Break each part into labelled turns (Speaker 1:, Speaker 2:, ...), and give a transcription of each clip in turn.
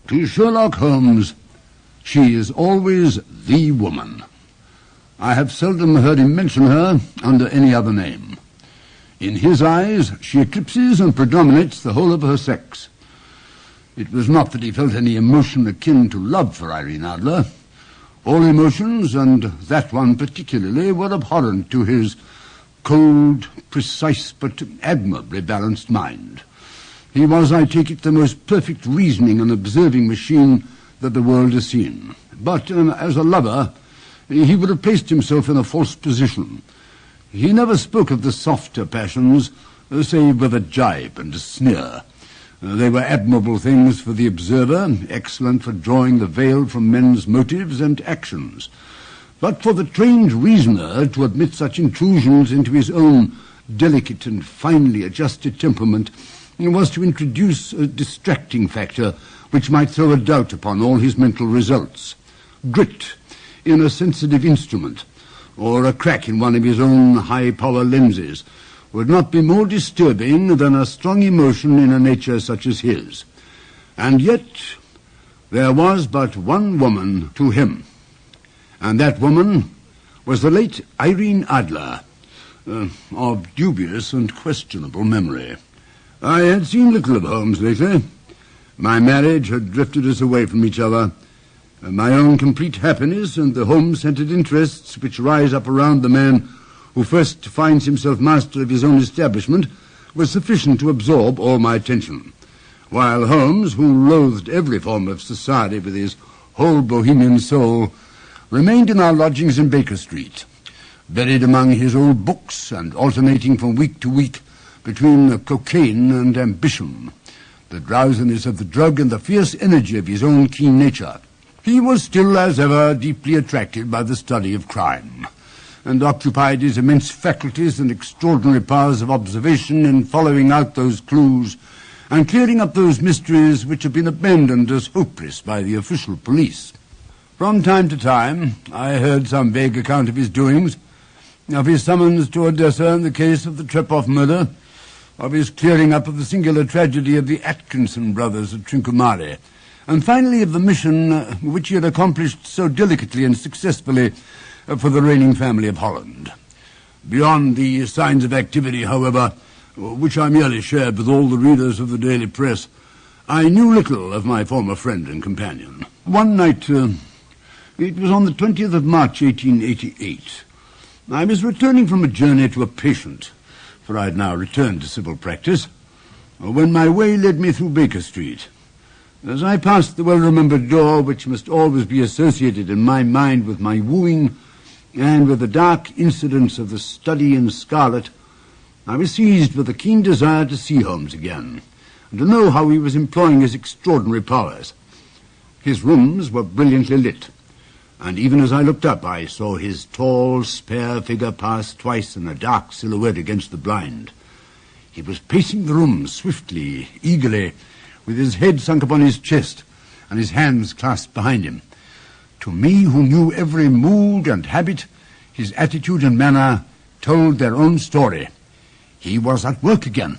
Speaker 1: To Sherlock Holmes, she is always the woman. I have seldom heard him mention her under any other name. In his eyes, she eclipses and predominates the whole of her sex. It was not that he felt any emotion akin to love for Irene Adler. All emotions, and that one particularly, were abhorrent to his cold, precise, but admirably balanced mind. He was, I take it, the most perfect reasoning and observing machine that the world has seen. But as a lover, he would have placed himself in a false position. He never spoke of the softer passions, save with a jibe and a sneer. They were admirable things for the observer, excellent for drawing the veil from men's motives and actions. But for the trained reasoner to admit such intrusions into his own delicate and finely adjusted temperament was to introduce a distracting factor which might throw a doubt upon all his mental results. Grit in a sensitive instrument, or a crack in one of his own high-power lenses, would not be more disturbing than a strong emotion in a nature such as his. And yet there was but one woman to him, and that woman was the late Irene Adler, of dubious and questionable memory. I had seen little of Holmes lately. My marriage had drifted us away from each other. My own complete happiness and the home-centered interests which rise up around the man who first finds himself master of his own establishment was sufficient to absorb all my attention, while Holmes, who loathed every form of society with his whole Bohemian soul, remained in our lodgings in Baker Street, buried among his old books and alternating from week to week between cocaine and ambition, the drowsiness of the drug and the fierce energy of his own keen nature. He was still, as ever, deeply attracted by the study of crime, and occupied his immense faculties and extraordinary powers of observation in following out those clues and clearing up those mysteries which have been abandoned as hopeless by the official police. From time to time, I heard some vague account of his doings, of his summons to Odessa in the case of the Trepoff murder, of his clearing up of the singular tragedy of the Atkinson brothers at Trincomalee, and finally of the mission which he had accomplished so delicately and successfully for the reigning family of Holland. Beyond the signs of activity, however, which I merely shared with all the readers of the daily press, I knew little of my former friend and companion. One night, it was on the 20th of March, 1888, I was returning from a journey to a patient, for I had now returned to civil practice, when my way led me through Baker Street. As I passed the well-remembered door which must always be associated in my mind with my wooing and with the dark incidents of the study in scarlet, I was seized with a keen desire to see Holmes again, and to know how he was employing his extraordinary powers. His rooms were brilliantly lit, and even as I looked up, I saw his tall, spare figure pass twice in a dark silhouette against the blind. He was pacing the room swiftly, eagerly, with his head sunk upon his chest and his hands clasped behind him. To me, who knew every mood and habit, his attitude and manner told their own story. He was at work again.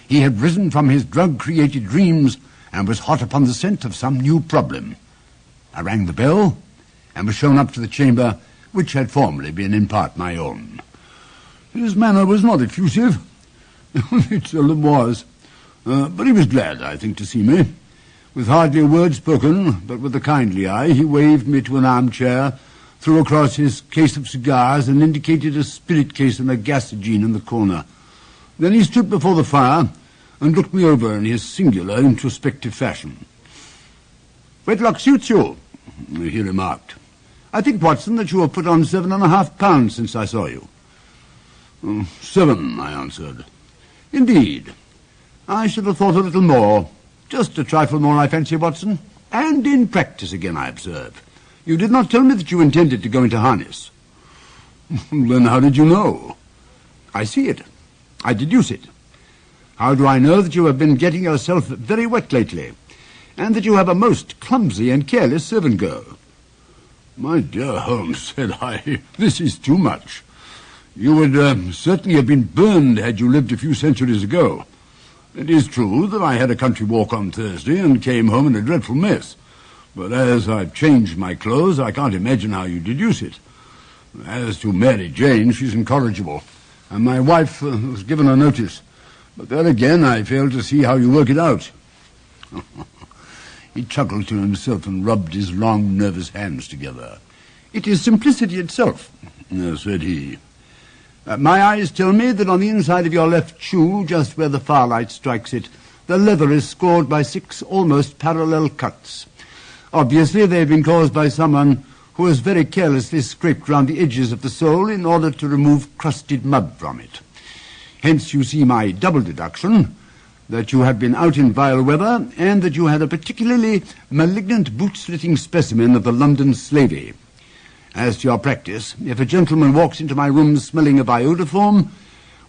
Speaker 1: He had risen from his drug-created dreams and was hot upon the scent of some new problem. I rang the bell and was shown up to the chamber which had formerly been in part my own. His manner was not effusive. It seldom was. But he was glad, I think, to see me. With hardly a word spoken, but with a kindly eye, he waved me to an armchair, threw across his case of cigars, and indicated a spirit case and a gasogene in the corner. Then he stood before the fire and looked me over in his singular, introspective fashion. "Whitlock suits you," he remarked. "I think, Watson, that you have put on 7.5 pounds since I saw you." 7, I answered. "Indeed. I should have thought a little more. Just a trifle more, I fancy, Watson. And in practice again, I observe. You did not tell me that you intended to go into harness." "Then how did you know?" "I see it. I deduce it. How do I know that you have been getting yourself very wet lately, and that you have a most clumsy and careless servant girl?" "My dear Holmes," said I, "this is too much. You would certainly have been burned had you lived a few centuries ago. It is true that I had a country walk on Thursday and came home in a dreadful mess. But as I've changed my clothes, I can't imagine how you deduce it. As to Mary Jane, she's incorrigible, and my wife was given a notice. But there again, I fail to see how you work it out. He chuckled to himself and rubbed his long, nervous hands together. It is simplicity itself, said he. My eyes tell me that on the inside of your left shoe, just where the firelight strikes it, the leather is scored by 6 almost parallel cuts. Obviously, they've been caused by someone who has very carelessly scraped round the edges of the sole in order to remove crusted mud from it. Hence, you see my double deduction, that you had been out in vile weather, and that you had a particularly malignant boot-slitting specimen of the London slavey. As to your practice, if a gentleman walks into my room smelling of iodoform,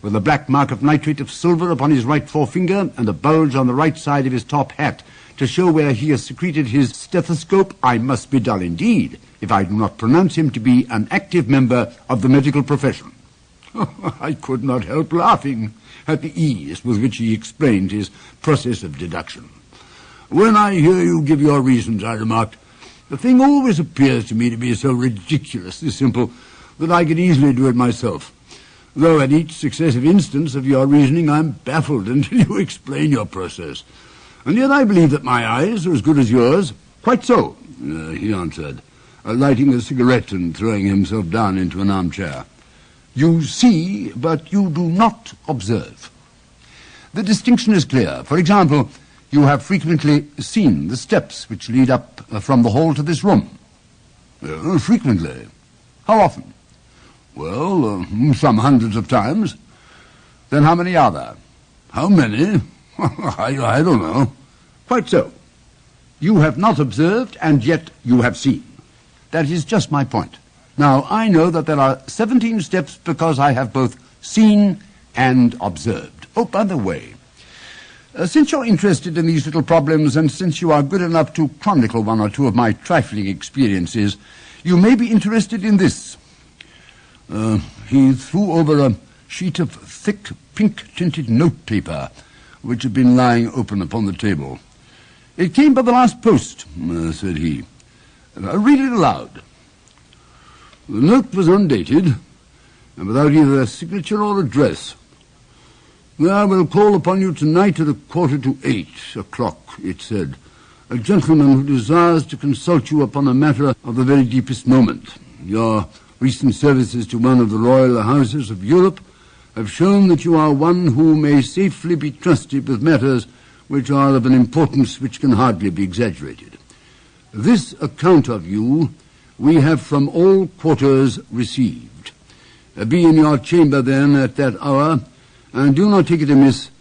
Speaker 1: with a black mark of nitrate of silver upon his right forefinger and a bulge on the right side of his top hat to show where he has secreted his stethoscope, I must be dull indeed if I do not pronounce him to be an active member of the medical profession. I could not help laughing at the ease with which he explained his process of deduction. When I hear you give your reasons, I remarked, the thing always appears to me to be so ridiculously simple that I could easily do it myself, though at each successive instance of your reasoning I'm baffled until you explain your process. And yet I believe that my eyes are as good as yours. Quite so, he answered, lighting a cigarette and throwing himself down into an armchair. You see, but you do not observe. The distinction is clear. For example, you have frequently seen the steps which lead up from the hall to this room. Frequently. How often? Well, some hundreds of times. Then how many are there? How many? I don't know. Quite so. You have not observed, and yet you have seen. That is just my point. Now, I know that there are 17 steps because I have both seen and observed. Oh, by the way, since you're interested in these little problems, and since you are good enough to chronicle one or two of my trifling experiences, you may be interested in this. He threw over a sheet of thick, pink-tinted notepaper, which had been lying open upon the table. It came by the last post, said he. Read it aloud. The note was undated, and without either a signature or address. I will call upon you tonight at 7:45, it said. A gentleman who desires to consult you upon a matter of the very deepest moment. Your recent services to one of the royal houses of Europe have shown that you are one who may safely be trusted with matters which are of an importance which can hardly be exaggerated. This account of you we have from all quarters received. Be in your chamber, then, at that hour, and do not take it amiss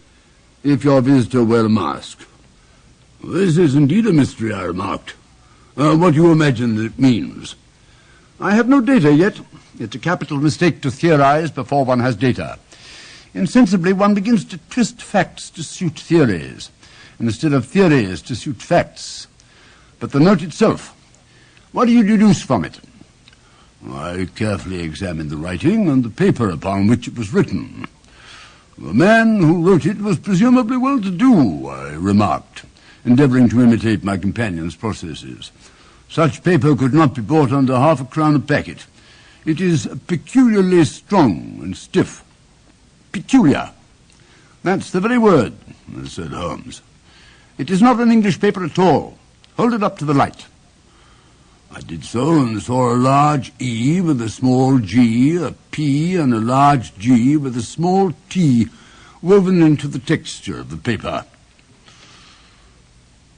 Speaker 1: if your visitor wear a mask. This is indeed a mystery, I remarked. What do you imagine it means? I have no data yet. It's a capital mistake to theorize before one has data. Insensibly, one begins to twist facts to suit theories, instead of theories to suit facts. But the note itself, what do you deduce from it? I carefully examined the writing and the paper upon which it was written. The man who wrote it was presumably well-to-do, I remarked, endeavoring to imitate my companion's processes. Such paper could not be bought under half a crown a packet. It is peculiarly strong and stiff. Peculiar. That's the very word, said Holmes. It is not an English paper at all. Hold it up to the light. I did so and saw a large E with a small g, a P and a large G with a small t woven into the texture of the paper.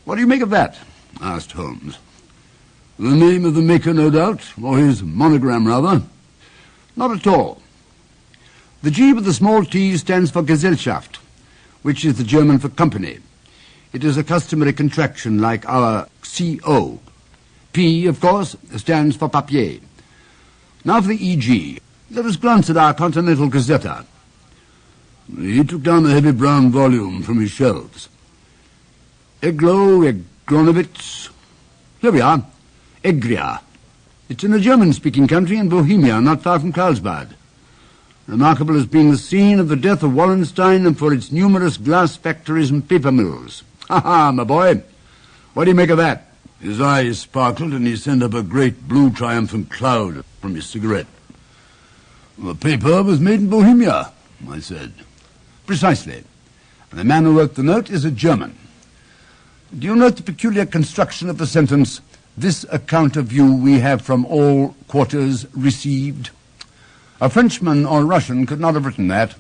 Speaker 1: What do you make of that? Asked Holmes. The name of the maker, no doubt, or his monogram, rather. Not at all. The G with the small t stands for Gesellschaft, which is the German for company. It is a customary contraction like our CO. P, of course, stands for papier. Now for the EG. Let us glance at our Continental Gazetta. He took down the heavy brown volume from his shelves. Eglonovitz. Here we are. Egria. It's in a German-speaking country in Bohemia, not far from Carlsbad. remarkable as being the scene of the death of Wallenstein and for its numerous glass factories and paper mills. Ha, my boy. What do you make of that? His eyes sparkled, and he sent up a great blue triumphant cloud from his cigarette. The paper was made in Bohemia, I said. Precisely. And the man who wrote the note is a German. Do you note the peculiar construction of the sentence, "This account of you we have from all quarters received"? A Frenchman or a Russian could not have written that.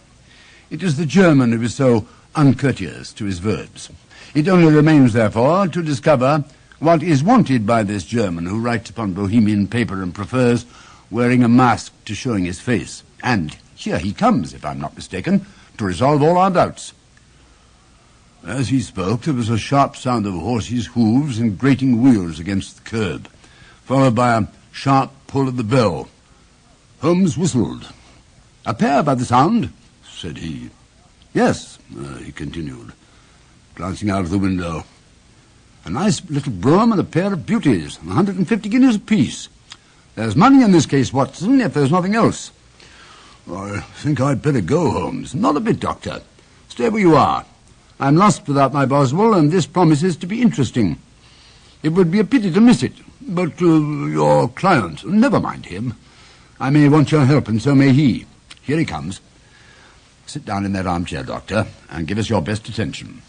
Speaker 1: It is the German who is so uncourteous to his verbs. It only remains, therefore, to discover what is wanted by this German who writes upon Bohemian paper and prefers wearing a mask to showing his face. And here he comes, if I'm not mistaken, to resolve all our doubts. As he spoke, there was a sharp sound of horses' hooves and grating wheels against the curb, followed by a sharp pull of the bell. Holmes whistled. "A pair by the sound," said he. "Yes," he continued, glancing out of the window. "A nice little brougham and a pair of beauties, 150 guineas apiece. There's money in this case, Watson, if there's nothing else." "I think I'd better go, Holmes." "Not a bit, Doctor. Stay where you are. I'm lost without my Boswell, and this promises to be interesting. It would be a pity to miss it. But your client, never mind him. I may want your help, and so may he. Here he comes. Sit down in that armchair, Doctor, and give us your best attention."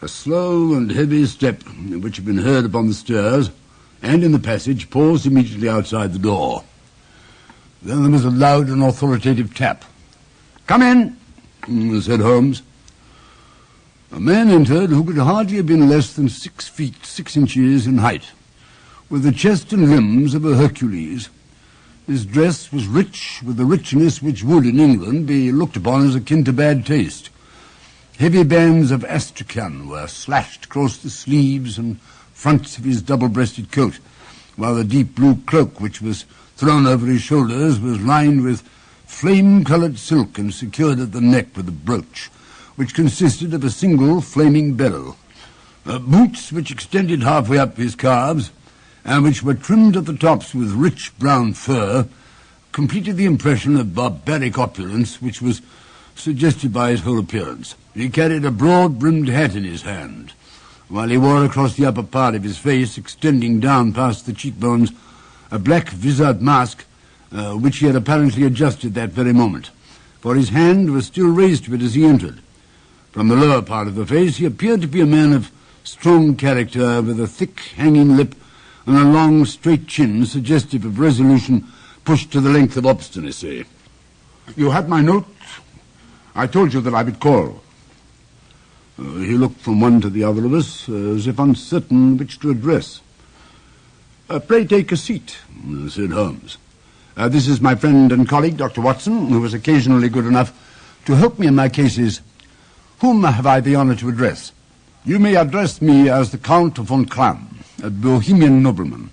Speaker 1: A slow and heavy step, which had been heard upon the stairs and in the passage, paused immediately outside the door. Then there was a loud and authoritative tap. "Come in," said Holmes. A man entered who could hardly have been less than 6 feet 6 inches in height, with the chest and limbs of a Hercules. His dress was rich, with the richness which would, in England, be looked upon as akin to bad taste. Heavy bands of astrakhan were slashed across the sleeves and fronts of his double-breasted coat, while the deep blue cloak which was thrown over his shoulders was lined with flame-coloured silk and secured at the neck with a brooch, which consisted of a single flaming beryl. Boots which extended halfway up his calves, and which were trimmed at the tops with rich brown fur, completed the impression of barbaric opulence which was suggested by his whole appearance. He carried a broad-brimmed hat in his hand, while he wore across the upper part of his face, extending down past the cheekbones, a black vizard mask, which he had apparently adjusted that very moment, for his hand was still raised to it as he entered. From the lower part of the face he appeared to be a man of strong character, with a thick hanging lip and a long straight chin suggestive of resolution pushed to the length of obstinacy. "You had my note? I told you that I would call." He looked from one to the other of us, as if uncertain which to address. "Pray take a seat," said Holmes. "This is my friend and colleague, Dr. Watson, who was occasionally good enough to help me in my cases. Whom have I the honor to address?" "You may address me as the Count von Kram, a Bohemian nobleman.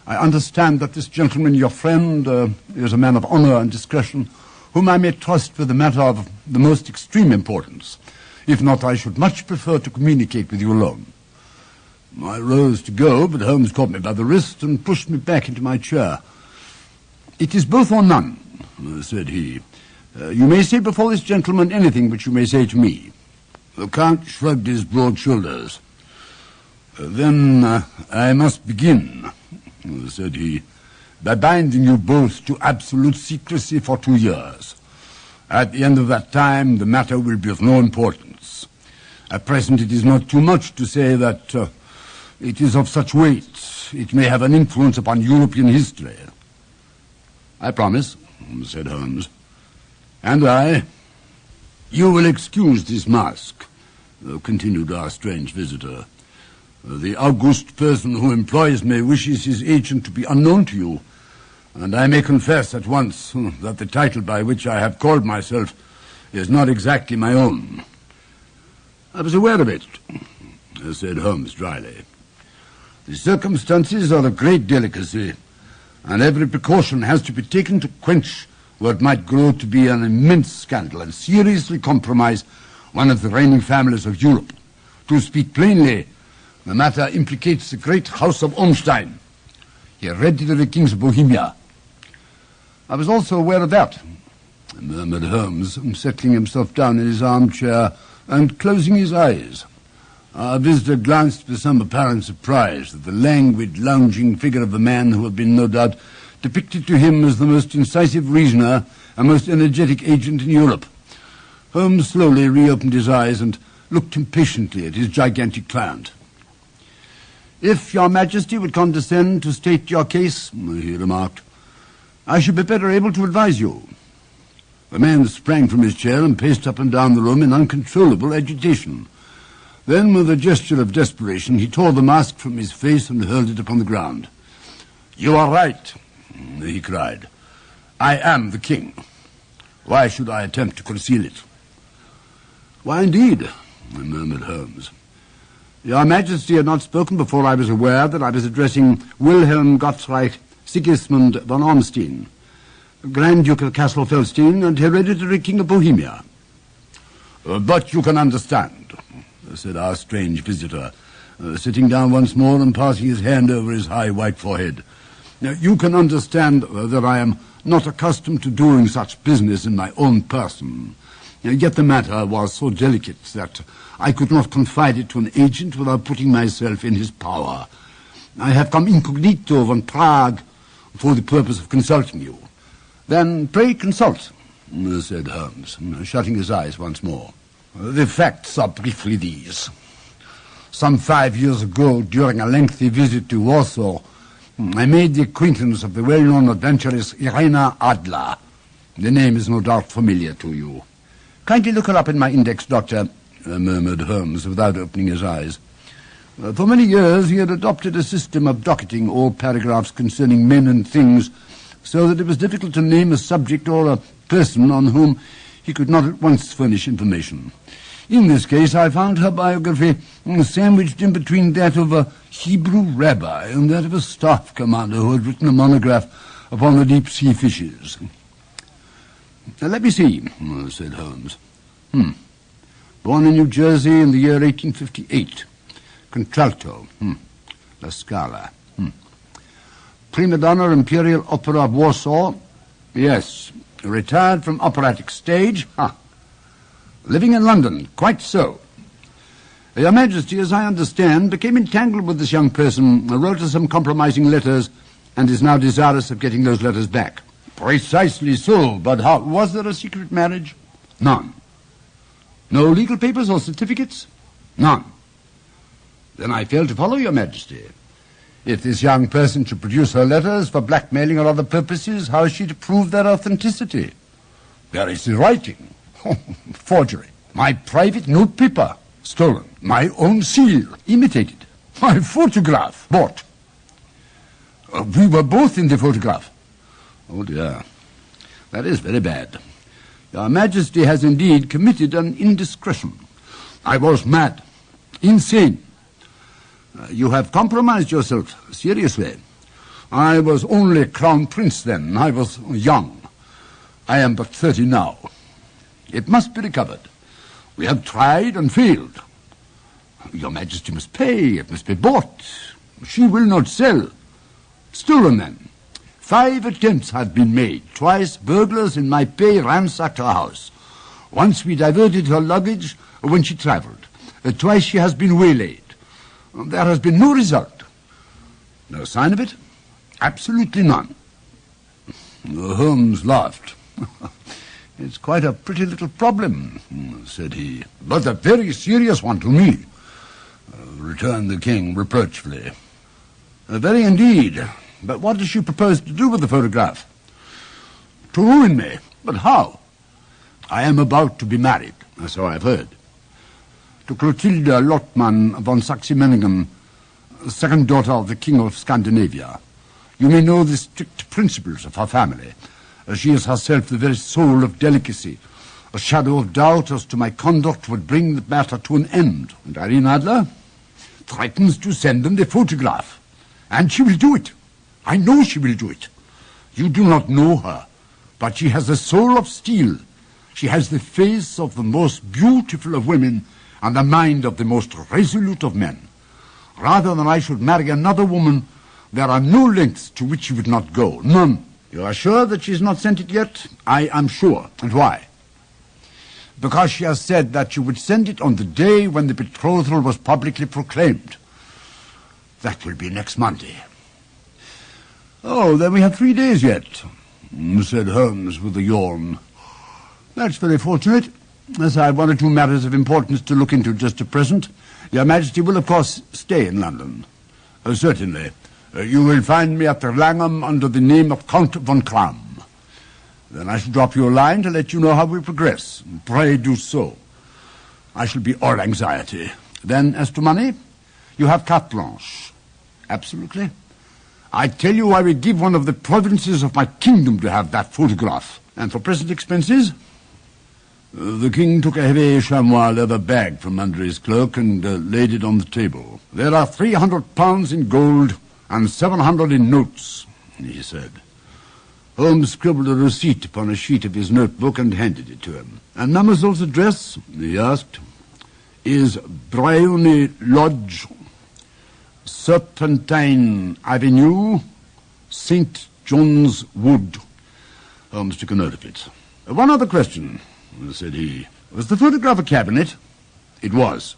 Speaker 1: I understand that this gentleman, your friend, is a man of honor and discretion, whom I may trust with a matter of the most extreme importance. If not, I should much prefer to communicate with you alone." I rose to go, but Holmes caught me by the wrist and pushed me back into my chair. "It is both or none," said he. "You may say before this gentleman anything which you may say to me." The Count shrugged his broad shoulders. "Then I must begin," said he, "by binding you both to absolute secrecy for 2 years. At the end of that time, the matter will be of no importance. At present, it is not too much to say that it is of such weight, it may have an influence upon European history." "I promise," said Holmes. "And I. You will excuse this mask," continued our strange visitor. "The august person who employs me wishes his agent to be unknown to you, and I may confess at once that the title by which I have called myself is not exactly my own." "I was aware of it," said Holmes dryly. "The circumstances are of great delicacy, and every precaution has to be taken to quench what might grow to be an immense scandal and seriously compromise one of the reigning families of Europe. To speak plainly, the matter implicates the great house of Ormstein, hereditary kings of Bohemia." "I was also aware of that," murmured Holmes, settling himself down in his armchair and closing his eyes. Our visitor glanced with some apparent surprise at the languid, lounging figure of the man who had been, no doubt, depicted to him as the most incisive reasoner and most energetic agent in Europe. Holmes slowly reopened his eyes and looked impatiently at his gigantic client. "If your Majesty would condescend to state your case," he remarked, "I should be better able to advise you." The man sprang from his chair and paced up and down the room in uncontrollable agitation. Then, with a gesture of desperation, he tore the mask from his face and hurled it upon the ground. "You are right," he cried. "I am the king. Why should I attempt to conceal it?" "Why, indeed," murmured Holmes. "Your Majesty had not spoken before I was aware that I was addressing Wilhelm Gottfried Sigismund von Ormstein, Grand Duke of Castle-Felstein and hereditary King of Bohemia." "But you can understand," said our strange visitor, sitting down once more and passing his hand over his high white forehead. "You can understand that I am not accustomed to doing such business in my own person. Yet the matter was so delicate that I could not confide it to an agent without putting myself in his power. I have come incognito from Prague for the purpose of consulting you." "Then pray consult," said Holmes, shutting his eyes once more. "The facts are briefly these. Some 5 years ago, during a lengthy visit to Warsaw, I made the acquaintance of the well-known adventuress Irena Adler. The name is no doubt familiar to you." "Kindly look her up in my index, Doctor," murmured Holmes, without opening his eyes. For many years he had adopted a system of docketing all paragraphs concerning men and things, so that it was difficult to name a subject or a person on whom he could not at once furnish information. In this case I found her biography sandwiched in between that of a Hebrew rabbi and that of a staff commander who had written a monograph upon the deep-sea fishes. "Let me see," said Holmes. "Born in New Jersey in the year 1858. Contralto. La Scala. Prima donna Imperial Opera of Warsaw. Yes. Retired from operatic stage. Living in London. Quite so. Your Majesty, as I understand, became entangled with this young person, wrote her some compromising letters, and is now desirous of getting those letters back." "Precisely so, but how? Was there a secret marriage?" "None." "No legal papers or certificates?" "None." "Then I fail to follow, Your Majesty. If this young person should produce her letters for blackmailing or other purposes, how is she to prove their authenticity?" "There is the writing." "Forgery." "My private notepaper." "Stolen." "My own seal." "Imitated." "My photograph." "Bought." "We were both in the photograph." "Oh, dear. That is very bad. Your Majesty has indeed committed an indiscretion." "I was mad. Insane." "You have compromised yourself seriously." "I was only Crown Prince then. I was young. I am but 30 now. It must be recovered. We have tried and failed." "Your Majesty must pay. It must be bought. She will not sell." "Stolen then." 5 attempts had been made. Twice burglars in my pay ransacked her house. Once we diverted her luggage when she travelled. Twice she has been waylaid. There has been no result." "No sign of it?" "Absolutely none." Holmes laughed. "It's quite a pretty little problem," said he. "But a very serious one to me," returned the king reproachfully. "Very indeed. But what does she propose to do with the photograph?" "To ruin me. But how?" "I am about to be married, so I've heard, to Clotilda Lottmann von Saxe-Meiningen, second daughter of the King of Scandinavia. You may know the strict principles of her family. She is herself the very soul of delicacy. A shadow of doubt as to my conduct would bring the matter to an end. And Irene Adler threatens to send them the photograph. And she will do it. I know she will do it. You do not know her, but she has a soul of steel. She has the face of the most beautiful of women and the mind of the most resolute of men. Rather than I should marry another woman, there are no lengths to which she would not go. None. You are sure that she's not sent it yet? I am sure. And why? Because she has said that she would send it on the day when the betrothal was publicly proclaimed. That will be next Monday. Oh, then we have 3 days yet, said Holmes with a yawn. That's very fortunate, as I have 1 or 2 matters of importance to look into just at present. Your Majesty will, of course, stay in London. Certainly. You will find me at the Langham under the name of Count von Kram. Then I shall drop you a line to let you know how we progress. Pray do so. I shall be all anxiety. Then, as to money, you have carte blanche. Absolutely. I tell you I will give one of the provinces of my kingdom to have that photograph. And for present expenses? The king took a heavy chamois leather bag from under his cloak and laid it on the table. There are £300 in gold and 700 in notes, he said. Holmes scribbled a receipt upon a sheet of his notebook and handed it to him. And Mademoiselle's address, he asked, is Briony Lodge, Serpentine Avenue, St. John's Wood. Holmes took a note of it. One other question, said he. Was the photograph a cabinet? It was.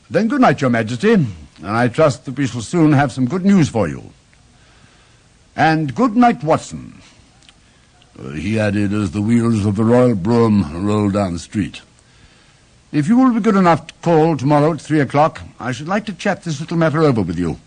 Speaker 1: Then good night, Your Majesty, and I trust that we shall soon have some good news for you. And good night, Watson, he added as the wheels of the royal brougham rolled down the street. If you will be good enough to call tomorrow at 3 o'clock, I should like to chat this little matter over with you.